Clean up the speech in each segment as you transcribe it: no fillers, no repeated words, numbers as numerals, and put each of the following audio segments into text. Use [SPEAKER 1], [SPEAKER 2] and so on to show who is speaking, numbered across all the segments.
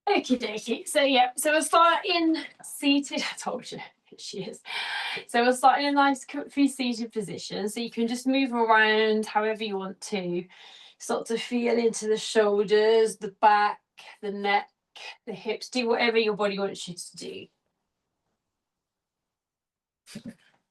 [SPEAKER 1] Okie dokie. So yeah, so we'll start in seated. I told you she is. So we'll start in a nice comfy seated position. So you can just move around however you want to. Start to feel into the shoulders, the back, the neck, the hips. Do whatever your body wants you to do.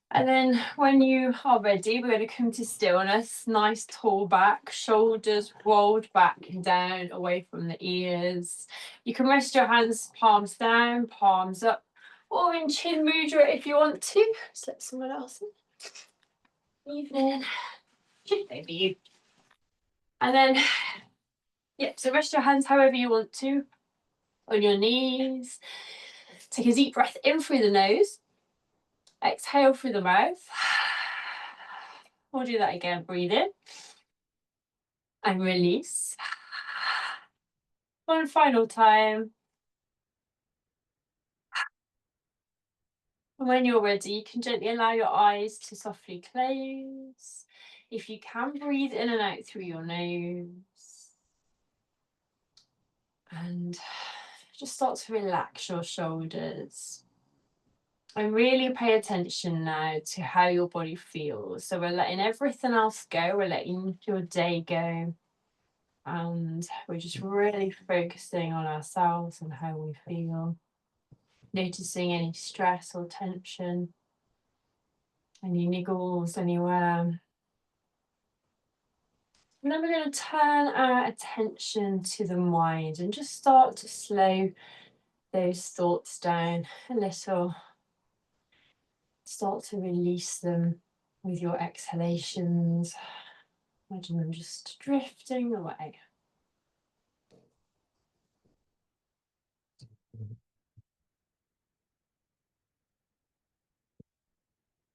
[SPEAKER 1] And then when you are ready, we're going to come to stillness. Nice tall back, shoulders rolled back and down away from the ears. You can rest your hands palms down, palms up, or in chin mudra if you want to. Just let someone else in. Evening. Maybe you. And then, yeah, so rest your hands however you want to on your knees. Take a deep breath in through the nose. Exhale through the mouth. We'll do that again. Breathe in and release. One final time. And when you're ready, you can gently allow your eyes to softly close. If you can, breathe in and out through your nose. And just start to relax your shoulders. And really pay attention now to how your body feels. So we're letting everything else go. We're letting your day go. And we're just really focusing on ourselves and how we feel. Noticing any stress or tension, any niggles anywhere. And then we're going to turn our attention to the mind and just start to slow those thoughts down a little. Start to release them with your exhalations. Imagine them just drifting away.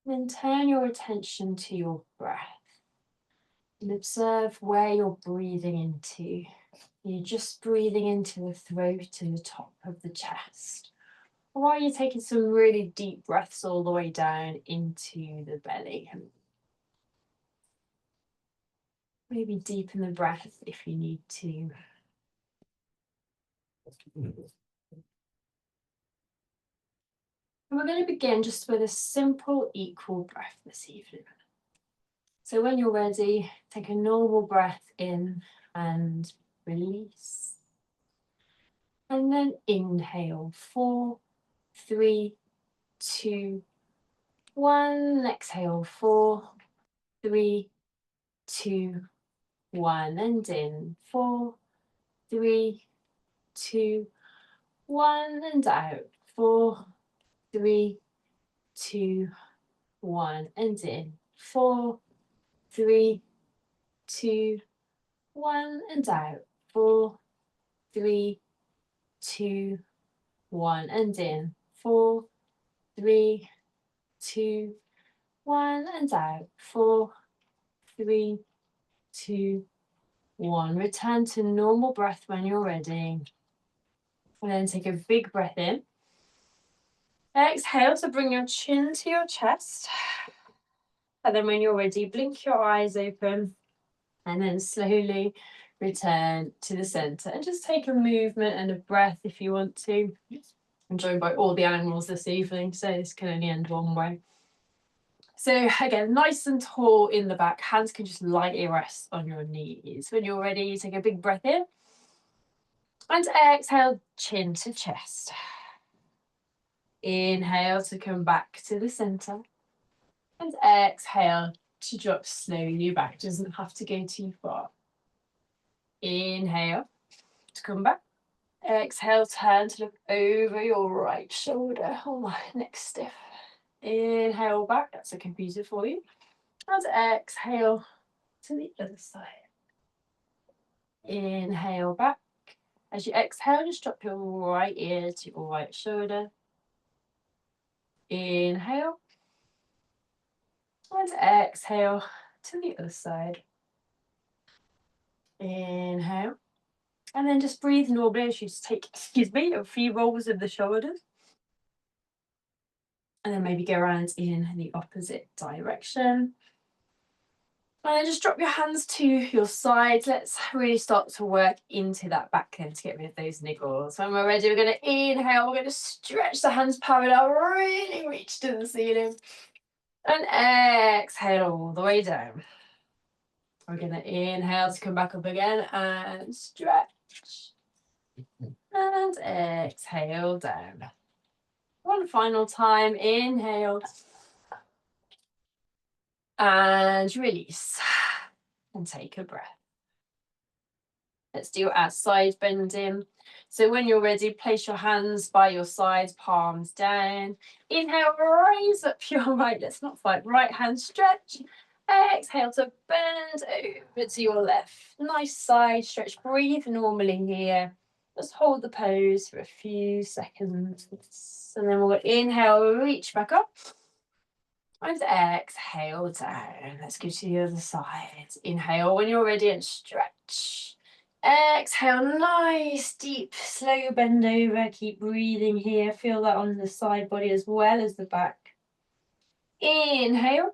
[SPEAKER 1] Then turn your attention to your breath and observe where you're breathing into. You're just breathing into the throat and the top of the chest. Or are you taking some really deep breaths all the way down into the belly? Maybe deepen the breath if you need to. And we're going to begin just with a simple equal breath this evening. So when you're ready, take a normal breath in and release. And then inhale, 4, 3, 2, 1. Exhale, 4, 3, 2, 1. And in 4, 3, 2, 1. And out, 4, 3, 2, 1. And in 4, 3, 2, 1. And out, 4, 3, 2, 1. And in 4, 3, 2, 1. And out, 4, 3, 2, 1. Return to normal breath when you're ready. And then take a big breath in. Exhale to bring your chin to your chest. And then when you're ready, blink your eyes open. And then slowly return to the center. And just take a movement and a breath if you want to. I'm joined by all the animals this evening, so this can only end one way. So again, nice and tall in the back. Hands can just lightly rest on your knees. When you're ready, take a big breath in. And exhale, chin to chest. Inhale to come back to the center. And exhale to drop slowly back. Doesn't have to go too far. Inhale to come back. Exhale, turn to look over your right shoulder. Oh, my neck's stiff. Inhale back. That's a computer for you. And exhale to the other side. Inhale back. As you exhale, just drop your right ear to your right shoulder. Inhale. And exhale to the other side. Inhale. And then just breathe normally as you just take, a few rolls of the shoulders. And then maybe go around in the opposite direction. And then just drop your hands to your sides. Let's really start to work into that back end to get rid of those niggles. When we're ready, we're going to inhale. We're going to stretch the hands parallel, really reach to the ceiling. And exhale all the way down. We're going to inhale to come back up again and stretch. And exhale down. One final time. Inhale. And release. And take a breath. Let's do our side bending. So when you're ready, place your hands by your sides, palms down. Inhale, raise up your right. Let's not fight. Right hand stretch. Exhale to bend over to your left. Nice side stretch. Breathe normally here. Just hold the pose for a few seconds. And then we'll inhale, reach back up. And exhale down. Let's go to the other side. Inhale when you're ready and stretch. Exhale, nice, deep, slow bend over. Keep breathing here. Feel that on the side body as well as the back. Inhale.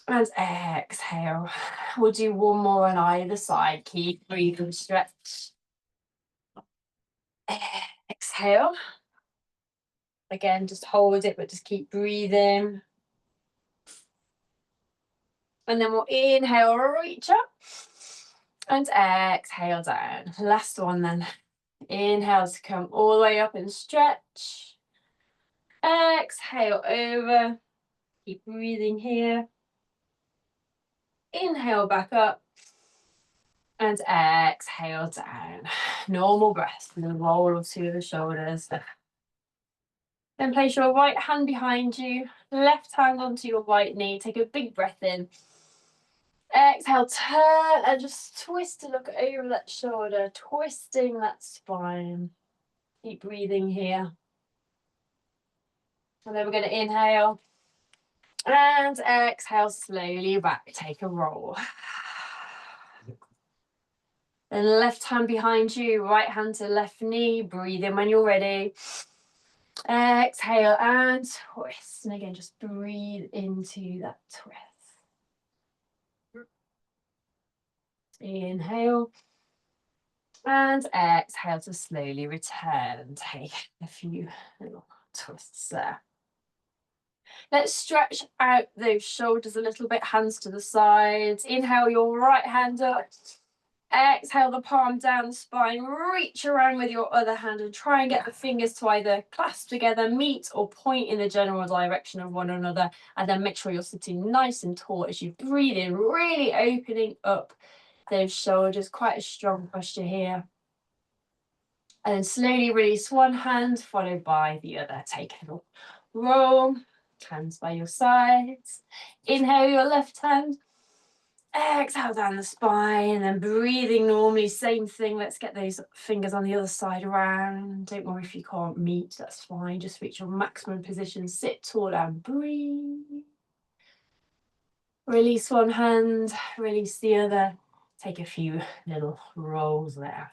[SPEAKER 1] And exhale. We'll do one more on either side. Keep breathing, stretch. Exhale. Again, just hold it, but just keep breathing. And then we'll inhale, reach up. And exhale down. Last one then. Inhale to come all the way up and stretch. Exhale over. Keep breathing here. Inhale back up. And exhale down. Normal breath. And then roll to the shoulders. Then place your right hand behind you. Left hand onto your right knee. Take a big breath in. Exhale, turn and just twist to look over that shoulder, twisting that spine. Keep breathing here. And then we're going to inhale and exhale slowly back. Take a roll. Then left hand behind you, right hand to left knee. Breathe in when you're ready. Exhale and twist. And again, just breathe into that twist. Inhale. And exhale to slowly return. Take a few little twists there. Let's stretch out those shoulders a little bit, hands to the sides. Inhale your right hand up. Exhale the palm down the spine. Reach around with your other hand and try and get the fingers to either clasp together, meet, or point in the general direction of one another. And then make sure you're sitting nice and tall as you breathe in, really opening up those shoulders. Quite a strong posture here. And then slowly release one hand, followed by the other. Take a little roll, hands by your sides. Inhale your left hand. Exhale down the spine, and then breathing normally, same thing. Let's get those fingers on the other side around. Don't worry if you can't meet, that's fine. Just reach your maximum position, sit tall and breathe. Release one hand, release the other. Take a few little rolls there.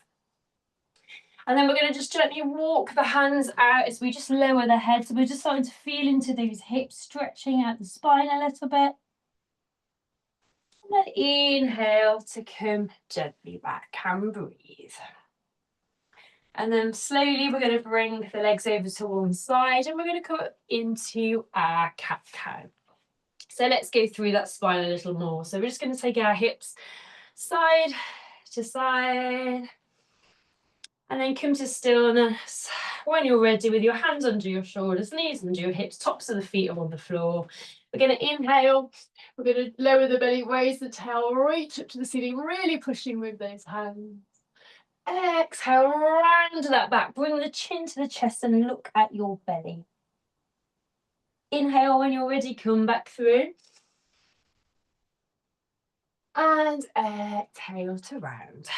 [SPEAKER 1] And then we're going to just gently walk the hands out as we just lower the head. So we're just starting to feel into those hips, stretching out the spine a little bit. And then inhale to come gently back and breathe. And then slowly we're going to bring the legs over to one side and we're going to come up into our cat-cow. So let's go through that spine a little more. So we're just going to take our hips side to side. And then come to stillness. When you're ready, with your hands under your shoulders, knees under your hips, tops of the feet are on the floor. We're going to inhale. We're going to lower the belly, raise the tail, reach up to the ceiling, really pushing with those hands. Exhale, round that back. Bring the chin to the chest and look at your belly. Inhale when you're ready, come back through. And exhale to round.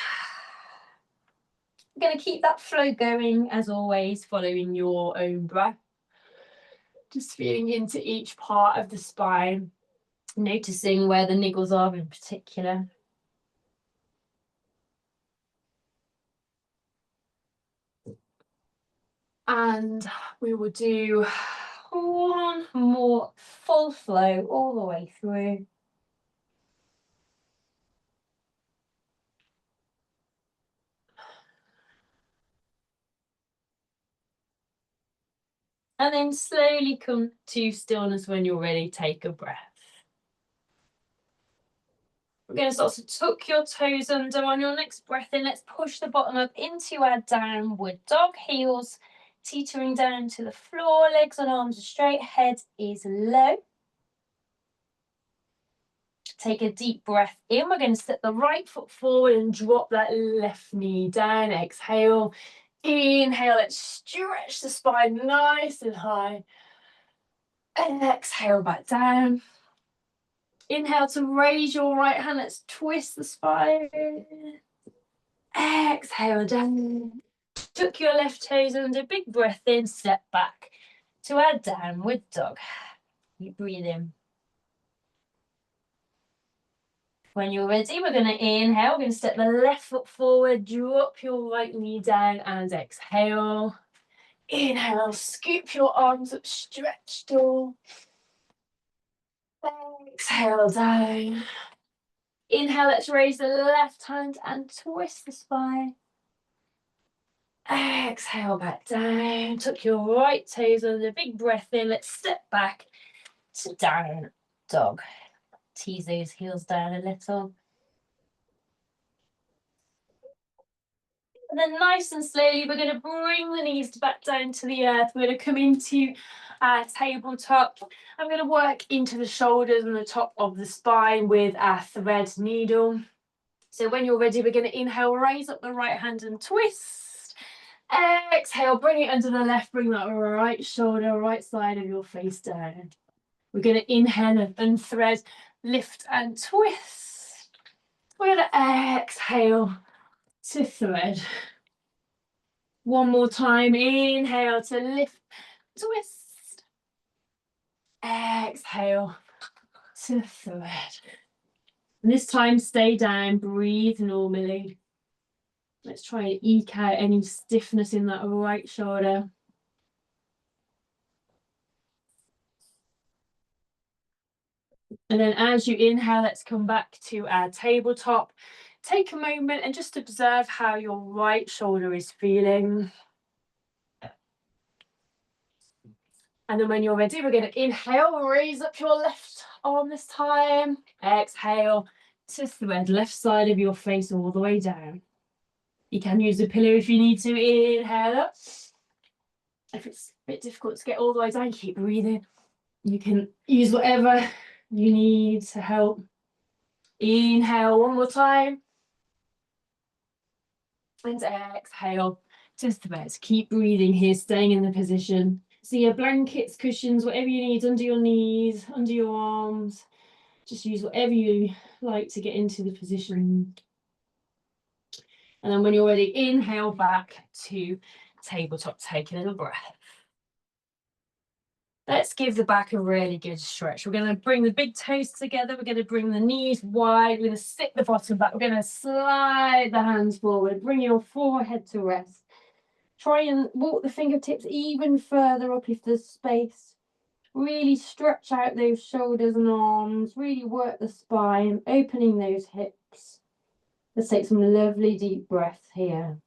[SPEAKER 1] I'm going to keep that flow going as always, following your own breath. Just feeling into each part of the spine, noticing where the niggles are in particular. And we will do one more full flow all the way through. And then slowly come to stillness when you're ready. Take a breath. We're going to start to tuck your toes under. On your next breath in, let's push the bottom up into our downward dog. Heels teetering down to the floor, legs and arms are straight, head is low. Take a deep breath in. We're going to step the right foot forward and drop that left knee down. Exhale. Inhale, let's stretch the spine nice and high. And exhale back down. Inhale to raise your right hand. Let's twist the spine. Exhale down. Tuck your left toes under. Big breath in. Step back to our downward dog. Keep breathing. When you're ready, we're going to inhale. We're going to step the left foot forward. Drop your right knee down and exhale. Inhale. Scoop your arms up. Stretch tall. Exhale down. Inhale, let's raise the left hand and twist the spine. Exhale back down. Tuck your right toes under. Big breath in. Let's step back to down dog. Tease those heels down a little. And then nice and slowly, we're going to bring the knees back down to the earth. We're going to come into our tabletop. I'm going to work into the shoulders and the top of the spine with our thread needle. So when you're ready, we're going to inhale, raise up the right hand and twist. Exhale, bring it under the left, bring that right shoulder, right side of your face down. We're going to inhale and unthread, lift and twist. We're going to exhale to thread. One more time, inhale to lift, twist. Exhale to thread. And this time, stay down, breathe normally. Let's try and eke out any stiffness in that right shoulder. And then as you inhale, let's come back to our tabletop. Take a moment and just observe how your right shoulder is feeling. And then when you're ready, we're going to inhale, raise up your left arm this time. Exhale to thread left side of your face all the way down. You can use a pillow if you need to. Inhale up. If it's a bit difficult to get all the way down, keep breathing. You can use whatever you need to help. Inhale one more time. And exhale to thread. Keep breathing here, staying in the position. So your blankets, cushions, whatever you need under your knees, under your arms. Just use whatever you like to get into the position. And then when you're ready, inhale back to tabletop. Take a little breath. Let's give the back a really good stretch. We're going to bring the big toes together. We're going to bring the knees wide. We're going to sit the bottom back. We're going to slide the hands forward. Bring your forehead to rest. Try and walk the fingertips even further up if there's space. Really stretch out those shoulders and arms. Really work the spine, opening those hips. Let's take some lovely deep breaths here.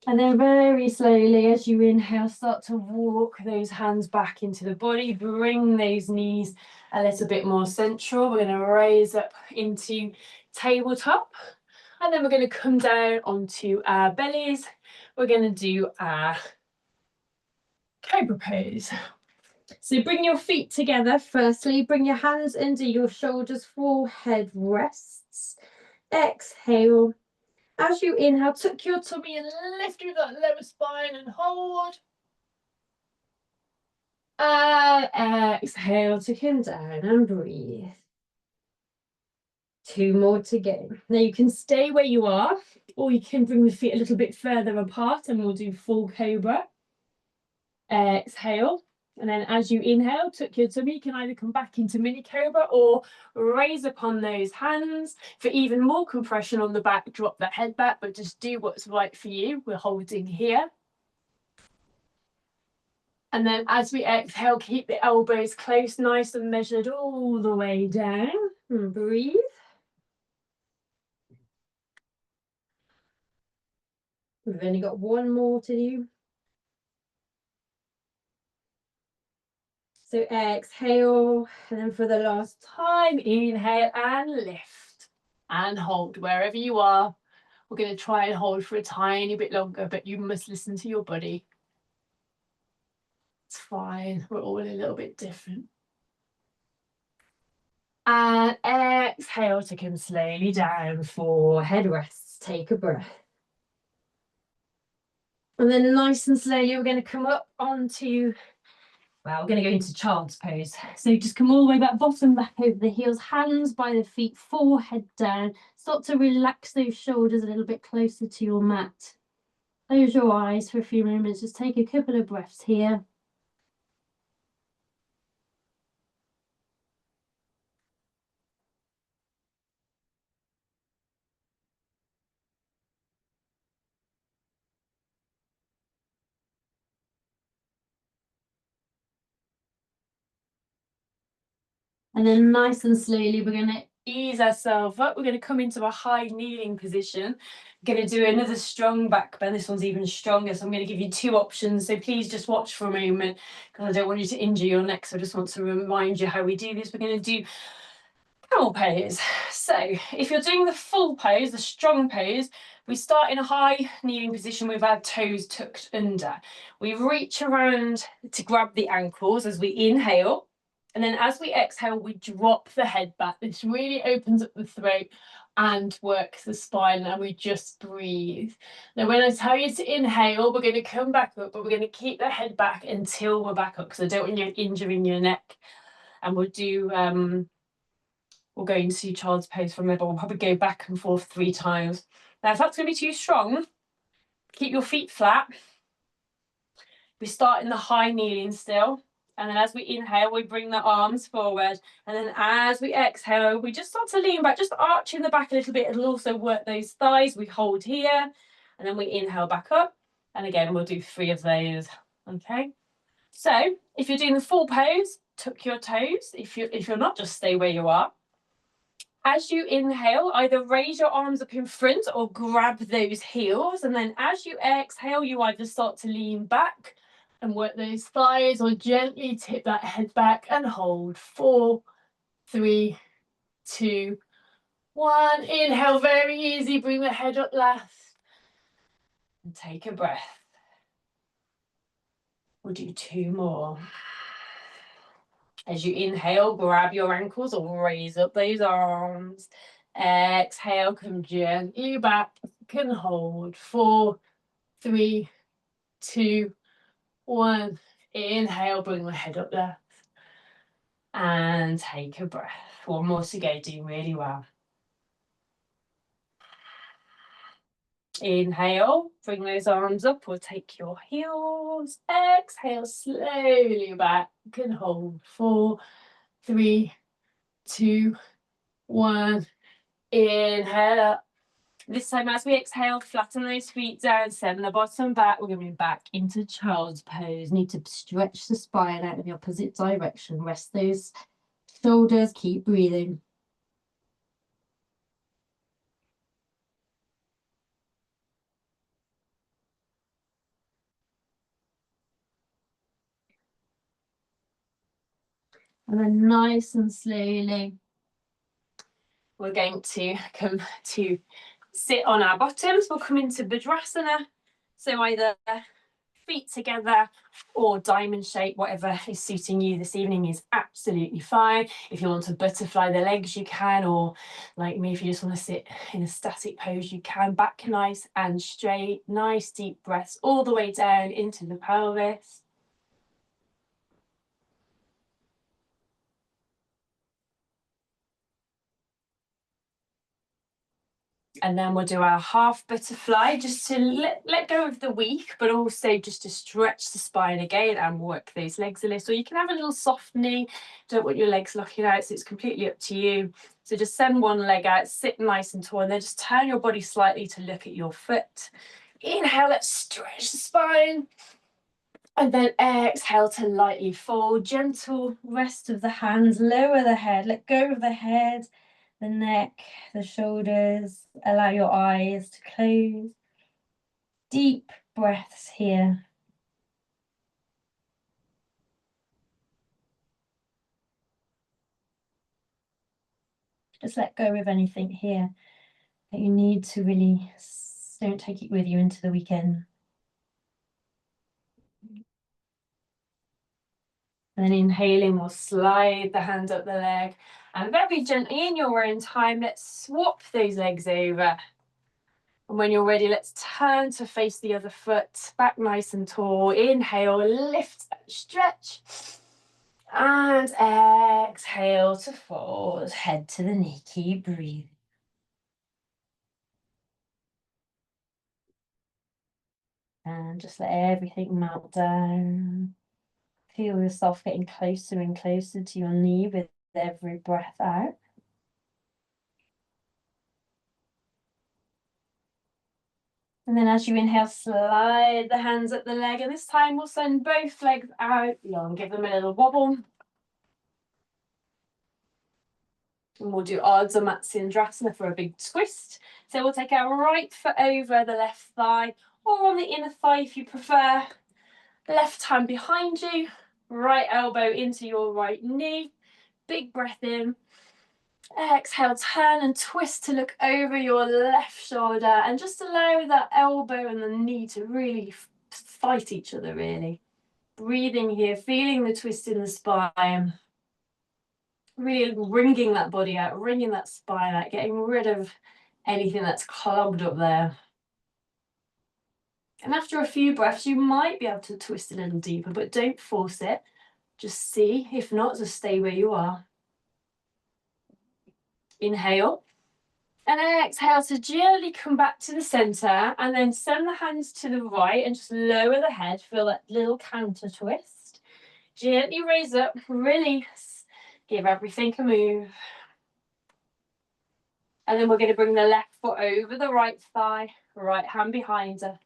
[SPEAKER 1] And then very slowly, as you inhale, start to walk those hands back into the body. Bring those knees a little bit more central. We're going to raise up into tabletop. And then we're going to come down onto our bellies. We're going to do our cobra pose. So bring your feet together. Firstly, bring your hands under your shoulders, forehead rests. Exhale. As you inhale, tuck your tummy and lift through that lower spine and hold. And exhale, tuck him down and breathe. 2 more to go. Now you can stay where you are, or you can bring the feet a little bit further apart and we'll do full cobra. Exhale. And then as you inhale, tuck your tummy. You can either come back into mini cobra or raise upon those hands. For even more compression on the back, drop the head back, but just do what's right for you. We're holding here. And then as we exhale, keep the elbows close, nice and measured all the way down. And breathe. We've only got one more to do. So exhale, and then for the last time, inhale and lift and hold wherever you are. We're going to try and hold for a tiny bit longer, but you must listen to your body. It's fine. We're all a little bit different. And exhale to come slowly down for head rests. Take a breath. And then nice and slowly, we're going to come up onto, well, we're going to go into child's pose. So just come all the way bottom back over the heels, hands by the feet, forehead down. Start to relax those shoulders a little bit closer to your mat. Close your eyes for a few moments. Just take a couple of breaths here. And then nice and slowly, we're going to ease ourselves up. We're going to come into a high kneeling position. Going to do another strong back bend. This one's even stronger. So I'm going to give you two options. So please just watch for a moment because I don't want you to injure your neck. So I just want to remind you how we do this. We're going to do camel pose. So if you're doing the full pose, the strong pose, we start in a high kneeling position with our toes tucked under. We reach around to grab the ankles as we inhale. And then as we exhale, we drop the head back. This really opens up the throat and works the spine, and we just breathe. Now, when I tell you to inhale, we're going to come back up, but we're going to keep the head back until we're back up because I don't want you injuring your neck. And we'll do, we'll go into child's pose from there, but we'll probably go back and forth 3 times. Now, if that's going to be too strong, keep your feet flat. We start in the high kneeling still. And then as we inhale, we bring the arms forward. And then as we exhale, we just start to lean back, just arching the back a little bit. It'll also work those thighs. We hold here. And then we inhale back up. And again, we'll do 3 of those. Okay. So if you're doing the full pose, tuck your toes. If you're not, just stay where you are. As you inhale, either raise your arms up in front or grab those heels. And then as you exhale, you either start to lean back and work those thighs or gently tip that head back and hold. 4, 3, 2, 1. Inhale, very easy. Bring the head up last. And take a breath. We'll do 2 more. As you inhale, grab your ankles or raise up those arms. Exhale, come gently back. Can hold. 4, 3, 2, 1. Inhale, bring the head up there. And take a breath. 1 more to go, doing really well. Inhale, bring those arms up or take your heels. Exhale, slowly back and hold. 4, 3, 2, 1. Inhale up. This time as we exhale, flatten those feet down, send the bottom back. We're going to be back into child's pose. Need to stretch the spine out in the opposite direction. Rest those shoulders, keep breathing. And then nice and slowly, we're going to come to sit on our bottoms. We'll come into Vajrasana. So either feet together or diamond shape, whatever is suiting you this evening is absolutely fine. If you want to butterfly the legs, you can, or like me, if you just want to sit in a static pose, you can. Back nice and straight, nice deep breaths all the way down into the pelvis. And then we'll do our half butterfly just to let go of the weak, but also just to stretch the spine again and work those legs a little. You can have a little soft knee. Don't want your legs locking out, so it's completely up to you. So just send one leg out, sit nice and tall, and then just turn your body slightly to look at your foot. Inhale, let's stretch the spine. And then exhale to lightly fold, gentle rest of the hands, lower the head, let go of the head, the neck, the shoulders, allow your eyes to close. Deep breaths here. Just let go of anything here that you need to release. Don't take it with you into the weekend. And then inhaling, we'll slide the hand up the leg. And very gently, in your own time, let's swap those legs over. And when you're ready, let's turn to face the other foot, back nice and tall. Inhale, lift, stretch. And exhale to fold, head to the knee, keep breathing. And just let everything melt down. Feel yourself getting closer and closer to your knee with every breath out. And then as you inhale, slide the hands up the leg. And this time we'll send both legs out long. Give them a little wobble. And we'll do Ardha Matsyendrasana for a big twist. So we'll take our right foot over the left thigh, or on the inner thigh if you prefer. Left hand behind you, right elbow into your right knee. Big breath in. Exhale, turn and twist to look over your left shoulder, and just allow that elbow and the knee to really fight each other, really. Breathing here, feeling the twist in the spine. Really wringing that body out, wringing that spine out, getting rid of anything that's clubbed up there. And after a few breaths, you might be able to twist a little deeper, but don't force it. Just see. If not, just stay where you are. Inhale. And exhale to gently come back to the center, and then send the hands to the right and just lower the head. Feel that little counter twist. Gently raise up, release. Give everything a move. And then we're going to bring the left foot over the right thigh, right hand behind us.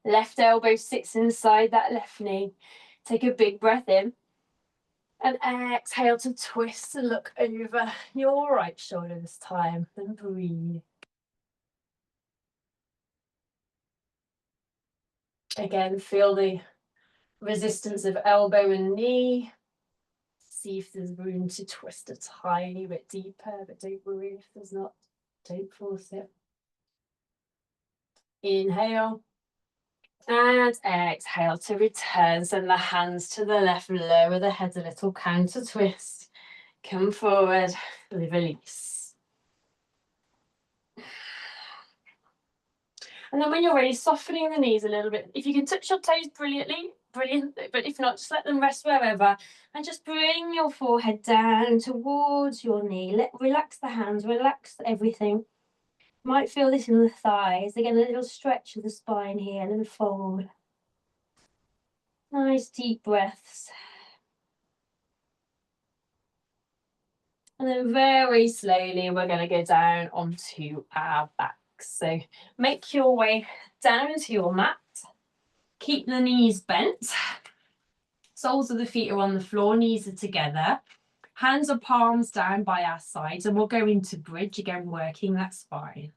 [SPEAKER 1] Left elbow sits inside that left knee. Take a big breath in. And exhale to twist and look over your right shoulder this time. And breathe. Again, feel the resistance of elbow and knee. See if there's room to twist a tiny bit deeper, but don't worry if there's not. Don't force it. Inhale. And exhale to return. Send the hands to the left, lower the head a little, counter twist. Come forward, release. And then when you're ready, softening the knees a little bit. If you can touch your toes, brilliant. But if not, just let them rest wherever. And just bring your forehead down towards your knee. Relax the hands, relax everything. Might feel this in the thighs. Again, a little stretch of the spine here, a little fold. Nice deep breaths. And then very slowly, we're going to go down onto our backs. So make your way down into your mat. Keep the knees bent. Soles of the feet are on the floor, knees are together. Hands or palms down by our sides, and we'll go into bridge, again, working that spine.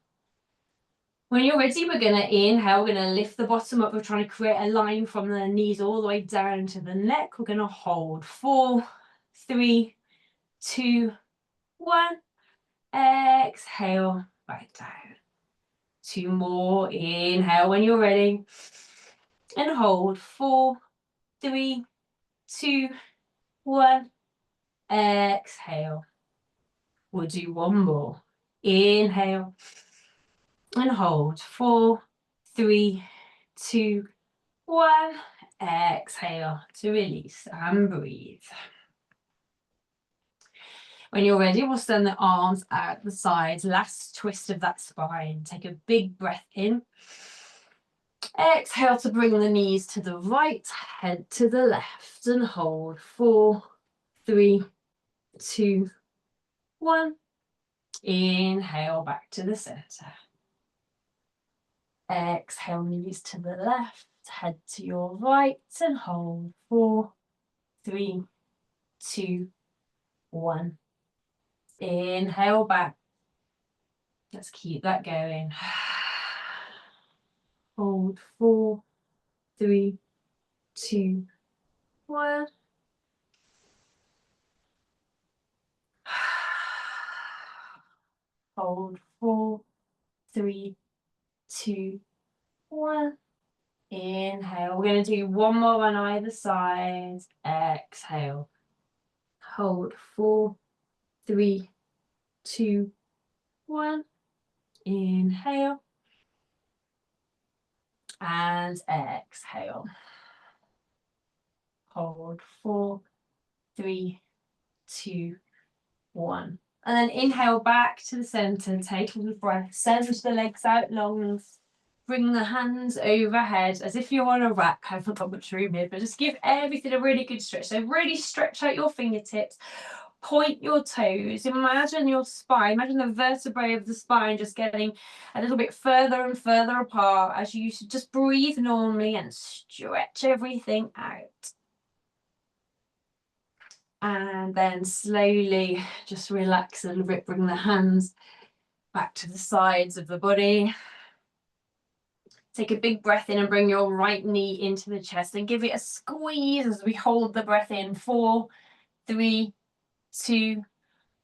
[SPEAKER 1] When you're ready, we're going to inhale. We're going to lift the bottom up. We're trying to create a line from the knees all the way down to the neck. We're going to hold 4, 3, 2, 1. Exhale, back down. 2 more. Inhale when you're ready. And hold 4, 3, 2, 1. Exhale. We'll do 1 more. Inhale. And hold 4, 3, 2, 1. Exhale to release and breathe. When you're ready, we'll send the arms out the sides. Last twist of that spine. Take a big breath in. Exhale to bring the knees to the right, head to the left, and hold 4, 3, 2, 1. Inhale back to the center. Exhale, knees to the left, head to your right and hold. 4, 3, 2, 1. Inhale back. Let's keep that going. Hold. 4, 3, 2, 1. Hold. 4, 3, 2, 1. Inhale. We're going to do one more on either side. Exhale. Hold. 4, 3, 2, 1. Inhale. And exhale. Hold. 4, 3, 2, 1. And then inhale back to the center. Take a little breath. Send the legs out long. Bring the hands overhead as if you're on a rack. I haven't got much room here, but just give everything a really good stretch. So really stretch out your fingertips. Point your toes. Imagine your spine. Imagine the vertebrae of the spine just getting a little bit further and further apart as you just breathe normally and stretch everything out. And then slowly just relax a little bit. Bring the hands back to the sides of the body. Take a big breath in and bring your right knee into the chest and give it a squeeze as we hold the breath in. 4, 3, 2,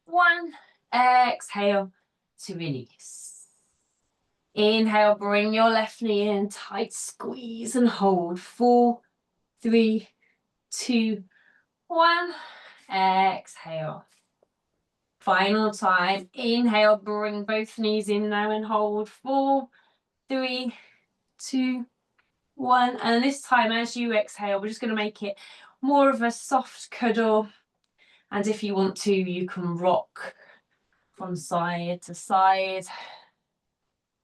[SPEAKER 1] 1. Exhale to release. Inhale, bring your left knee in, tight squeeze and hold. 4, 3, 2, 1. Exhale. Final time. Inhale, bring both knees in now and hold. 4, 3, 2, 1. And this time as you exhale, we're just going to make it more of a soft cuddle. And if you want to, you can rock from side to side.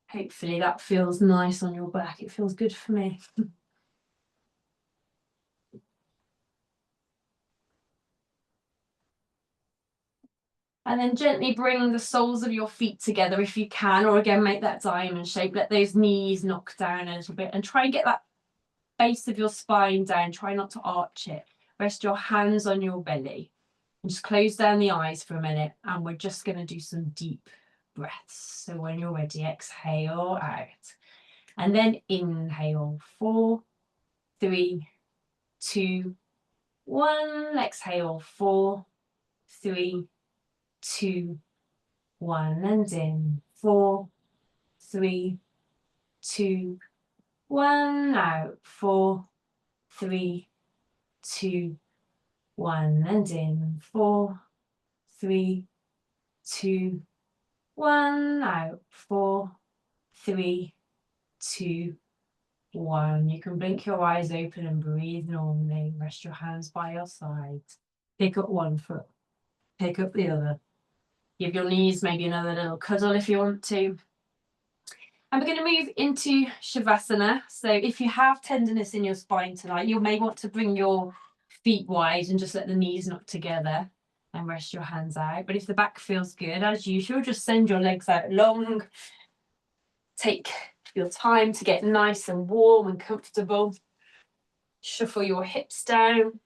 [SPEAKER 1] Hopefully that feels nice on your back. It feels good for me. And then gently bring the soles of your feet together if you can, or again, make that diamond shape. Let those knees knock down a little bit and try and get that base of your spine down. Try not to arch it. Rest your hands on your belly and just close down the eyes for a minute. And we're just going to do some deep breaths. So when you're ready, exhale out and then inhale. 4, 3, 2, 1. Exhale. 4, 3, 2, 1. And in. 4, 3, 2, 1. Out. 4, 3, 2, 1. And in. 4, 3, 2, 1. Out. 4, 3, 2, 1. You can blink your eyes open and breathe normally. Rest your hands by your sides. Pick up one foot. Pick up the other. Give your knees maybe another little cuddle if you want to. And we're going to move into Shavasana. So if you have tenderness in your spine tonight, you may want to bring your feet wide and just let the knees knock together and rest your hands out. But if the back feels good, as usual, just send your legs out long. Take your time to get nice and warm and comfortable. Shuffle your hips down.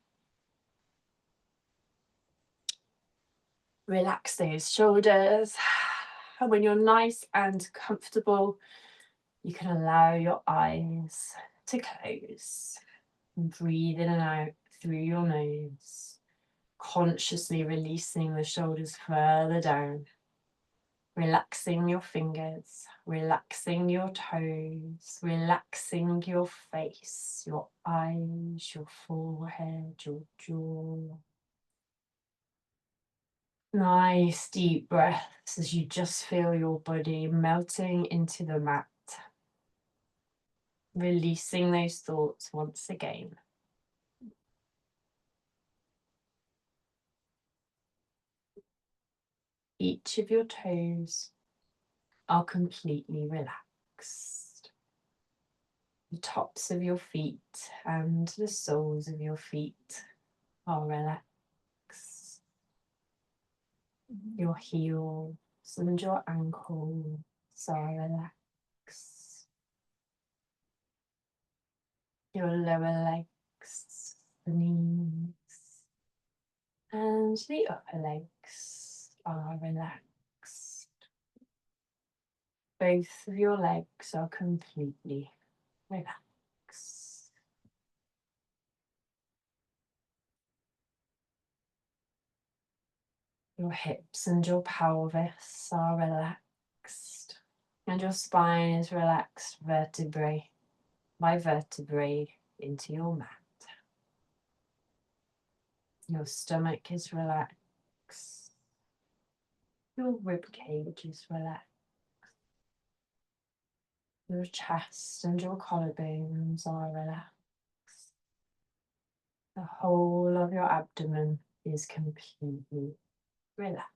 [SPEAKER 1] Relax those shoulders. And when you're nice and comfortable, you can allow your eyes to close. And breathe in and out through your nose, consciously releasing the shoulders further down. Relaxing your fingers, relaxing your toes, relaxing your face, your eyes, your forehead, your jaw. Nice deep breaths as you just feel your body melting into the mat. Releasing those thoughts once again. Each of your toes are completely relaxed. The tops of your feet and the soles of your feet are relaxed. Your heels and your ankles are relaxed. your lower legs, the knees, and the upper legs are relaxed. Both of your legs are completely relaxed. Your hips and your pelvis are relaxed, and your spine is relaxed vertebrae by vertebrae into your mat. Your stomach is relaxed. Your rib cage is relaxed. Your chest and your collarbones are relaxed. The whole of your abdomen is completely relaxed.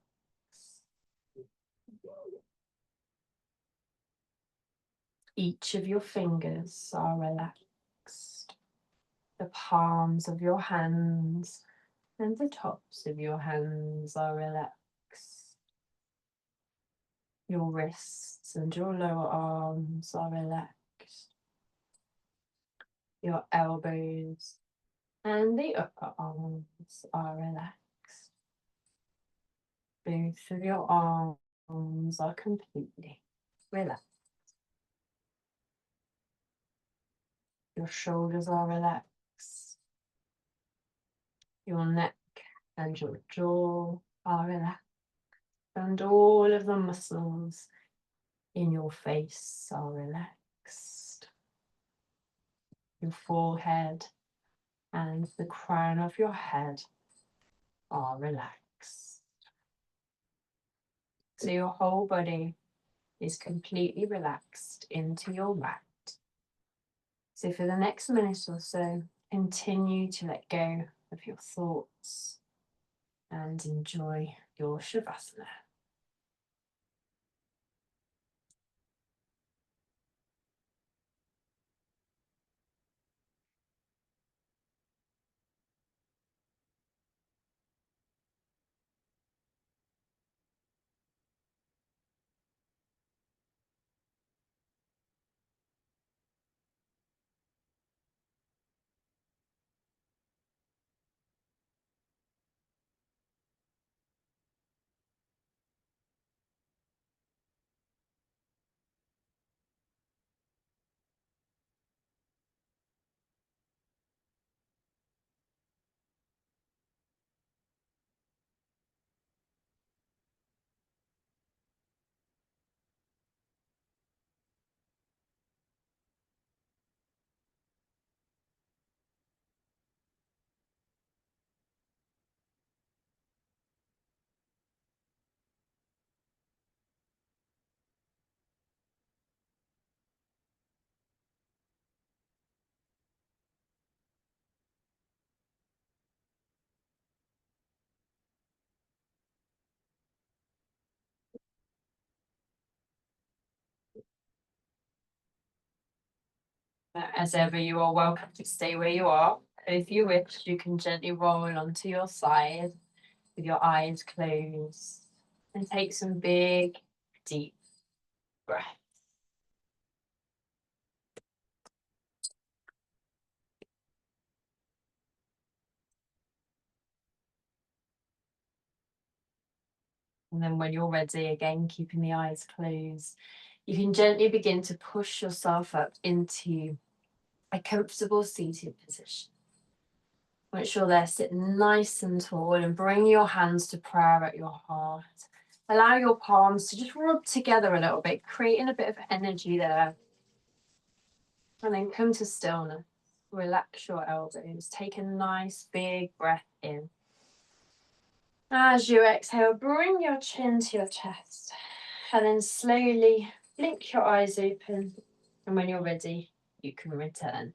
[SPEAKER 1] Each of your fingers are relaxed. The palms of your hands and the tops of your hands are relaxed. Your wrists and your lower arms are relaxed. Your elbows and the upper arms are relaxed. Both of your arms are completely relaxed. Your shoulders are relaxed. Your neck and your jaw are relaxed. And all of the muscles in your face are relaxed. Your forehead and the crown of your head are relaxed. So your whole body is completely relaxed into your mat. So for the next minute or so, continue to let go of your thoughts and enjoy your Shavasana. As ever, you are welcome to stay where you are. If you wish, you can gently roll onto your side with your eyes closed and take some big, deep breaths. And then when you're ready, again, keeping the eyes closed, you can gently begin to push yourself up into a comfortable seated position. Make sure they're sitting nice and tall and bring your hands to prayer at your heart. Allow your palms to just rub together a little bit, creating a bit of energy there. And then come to stillness. Relax your elbows. Take a nice big breath in. As you exhale, bring your chin to your chest. And then slowly blink your eyes open. And when you're ready, you can return.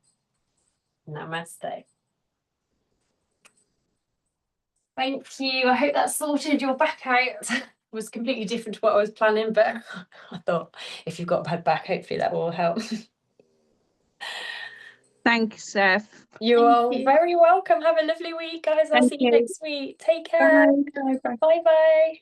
[SPEAKER 1] Namaste. Thank you. I hope that sorted your back out. It was completely different to what I was planning, but I thought if you've got a bad back, hopefully that will help.
[SPEAKER 2] Thanks, Steph.
[SPEAKER 1] You are very welcome. Have a lovely week, guys. I'll see you next week. Take care.
[SPEAKER 2] Bye. Bye.
[SPEAKER 1] Bye bye.